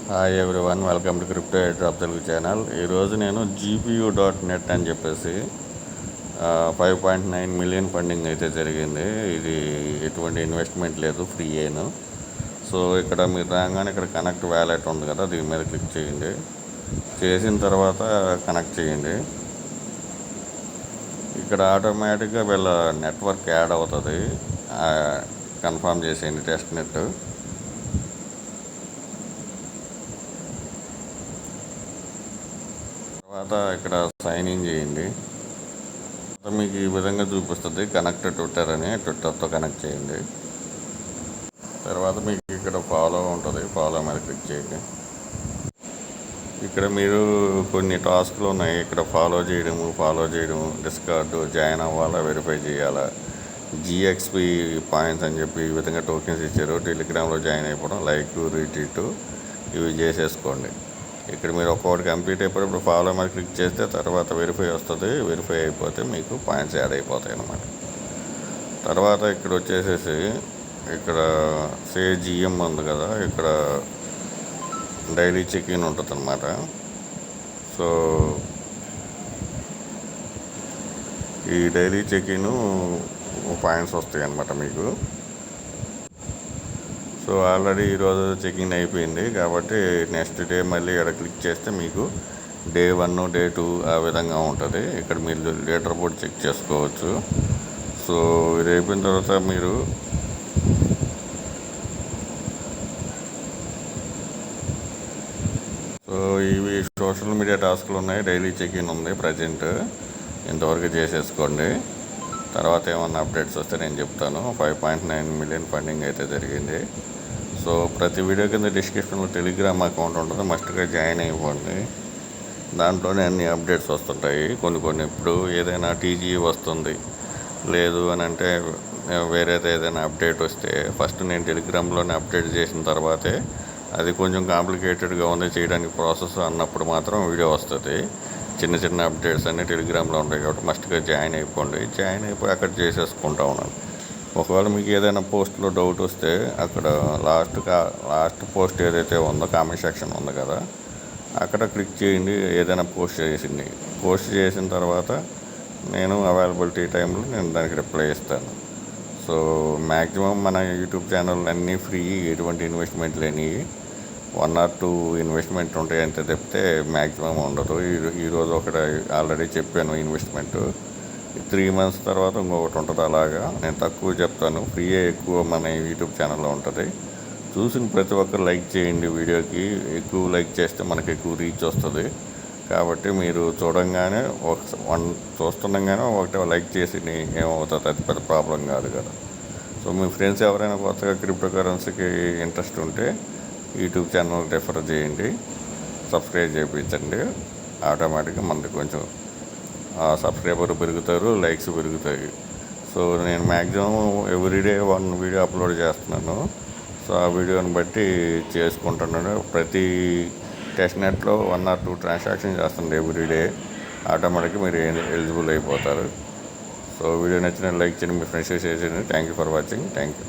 Hi everyone, welcome to crypto airdrop Telugu channel. ఈరోజు నేను GPU.net అని చెప్పేసి 5.9 మిలియన్ ఫండింగ్ అయితే జరిగింది. ఇది ఎటువంటి ఇన్వెస్ట్మెంట్ లేదు, ఫ్రీ అయినా. సో ఇక్కడ మీరు రాగానే ఇక్కడ కనెక్ట్ వ్యాలెట్ ఉంది కదా, దీని మీద క్లిక్ చేయండి. చేసిన తర్వాత కనెక్ట్ చేయండి. ఇక్కడ ఆటోమేటిక్గా వీళ్ళ నెట్వర్క్ యాడ్ అవుతుంది. కన్ఫర్మ్ చేసేయండి టెస్ట్ నెట్. తర్వాత ఇక్కడ సైన్ ఇన్ చేయండి. మీకు ఈ విధంగా చూపిస్తుంది కనెక్ట్ ట్విట్టర్ అని. ట్విట్టర్తో కనెక్ట్ చేయండి. తర్వాత మీకు ఇక్కడ ఫాలో ఉంటుంది, ఫాలో మీద క్లిక్ చేయండి. ఇక్కడ మీరు కొన్ని టాస్క్లు ఉన్నాయి. ఇక్కడ ఫాలో చేయడము, డిస్కార్డు జాయిన్ అవ్వాలా, వెరిఫై చేయాలా, GXP పాయింట్స్ అని చెప్పి ఈ విధంగా టోకెన్స్ ఇచ్చారు. టెలిగ్రామ్లో జాయిన్ అయిపోవడం, లైక్, రీట్వీట్ ఇవి చేసేసుకోండి. ఇక్కడ మీరు ఒక్కొక్కటి కంప్లీట్ అయిపోయినప్పుడు ఫాలో మీద క్లిక్ చేస్తే తర్వాత వెరిఫై వస్తుంది. వెరిఫై అయిపోతే మీకు పాయింట్స్ యాడ్ అయిపోతాయి అన్నమాట. తర్వాత ఇక్కడ వచ్చేసేసి ఇక్కడ GM ఉంది కదా, ఇక్కడ డైలీ చెక్-ఇన్ ఉంటుంది అన్నమాట. సో ఈ డైలీ చెక్-ఇన్ పాయింట్స్ వస్తాయి అన్నమాట మీకు. సో ఆల్రెడీ ఈరోజు చెకింగ్ అయిపోయింది కాబట్టి నెక్స్ట్ డే మళ్ళీ ఇక్కడ క్లిక్ చేస్తే మీకు డే 1, డే 2 ఆ విధంగా ఉంటుంది. ఇక్కడ మీరు లీటర్ బోర్డ్ చెక్ చేసుకోవచ్చు. సో ఇది అయిపోయిన తర్వాత మీరు ఇవి సోషల్ మీడియా టాస్క్లు ఉన్నాయి, డైలీ చెక్-ఇన్ ఉంది ప్రజెంట్. ఇంతవరకు చేసేసుకోండి. తర్వాత ఏమన్నా అప్డేట్స్ వస్తే నేను చెప్తాను. 5.9 మిలియన్ ఫండింగ్ అయితే జరిగింది. సో ప్రతి వీడియో కింద డిస్క్రిప్షన్లో టెలిగ్రామ్ అకౌంట్ ఉంటుంది, మస్ట్గా జాయిన్ అయిపోండి. దాంట్లోనే అన్ని అప్డేట్స్ వస్తుంటాయి. కొన్ని ఇప్పుడు ఏదైనా TGE వస్తుంది లేదు అని అంటే వేరేది ఏదైనా అప్డేట్ వస్తే ఫస్ట్ నేను టెలిగ్రామ్లోనే అప్డేట్ చేసిన తర్వాతే అది కొంచెం కాంప్లికేటెడ్గా ఉంది చేయడానికి ప్రాసెస్ అన్నప్పుడు మాత్రం వీడియో వస్తుంది. చిన్న అప్డేట్స్ అన్నీ టెలిగ్రామ్లో ఉంటాయి కాబట్టి మస్ట్గా జాయిన్ అయిపోండి. జాయిన్ అయిపోయి అక్కడ చేసేసుకుంటా ఉన్నాను. ఒకవేళ మీకు ఏదైనా పోస్ట్లో డౌట్ వస్తే అక్కడ లాస్ట్ పోస్ట్ ఏదైతే ఉందో కామెంట్ సెక్షన్ ఉంది కదా, అక్కడ క్లిక్ చేయండి. ఏదైనా పోస్ట్ చేసిన తర్వాత నేను అవైలబిలిటీ టైంలో నేను దానికి రిప్లై ఇస్తాను. సో మ్యాక్సిమం మన యూట్యూబ్ ఛానల్ అన్నీ ఫ్రీ, ఎటువంటి ఇన్వెస్ట్మెంట్ లేనివి. 1 or 2 ఇన్వెస్ట్మెంట్ ఉంటాయి అంతే తప్పితే మ్యాక్సిమం ఉండదు. ఈరోజు ఒకటి ఆల్రెడీ చెప్పాను ఇన్వెస్ట్మెంట్. 3 months తర్వాత ఇంకొకటి ఉంటుంది. అలాగా నేను తక్కువ చెప్తాను, ఫ్రీయే ఎక్కువ మన యూట్యూబ్ ఛానల్లో ఉంటుంది. చూసిన ప్రతి ఒక్కరు లైక్ చేయండి. వీడియోకి ఎక్కువ లైక్ చేస్తే మనకి ఎక్కువ రీచ్ వస్తుంది. కాబట్టి మీరు చూస్తుండగానే ఒకటి లైక్ చేసి ఏమవుతుంది, అది పెద్ద ప్రాబ్లం కాదు కదా. సో మీ ఫ్రెండ్స్ ఎవరైనా కొత్తగా క్రిప్టో కరెన్సీకి ఇంట్రెస్ట్ ఉంటే యూట్యూబ్ ఛానల్ రెఫర్ చేయండి, సబ్స్క్రైబ్ చేయించండి. ఆటోమేటిక్గా మనకి కొంచెం సబ్స్క్రైబర్ పెరుగుతారు, లైక్స్ పెరుగుతాయి. సో నేను మ్యాక్సిమం ఎవ్రీడే 1 వీడియో అప్లోడ్ చేస్తున్నాను. సో ఆ వీడియోని బట్టి చేసుకుంటున్నాను. ప్రతి టెస్ట్ నెట్లో 1 or 2 ట్రాన్సాక్షన్ చేస్తుంది ఎవ్రీడే. ఆటోమేటిక్గా మీరు ఎలిజిబుల్ అయిపోతారు. సో వీడియో నచ్చిన లైక్ చేయండి, మీ ఫ్రెండ్స్కి షేర్ చేయండి. Thank you for watching. Thank you.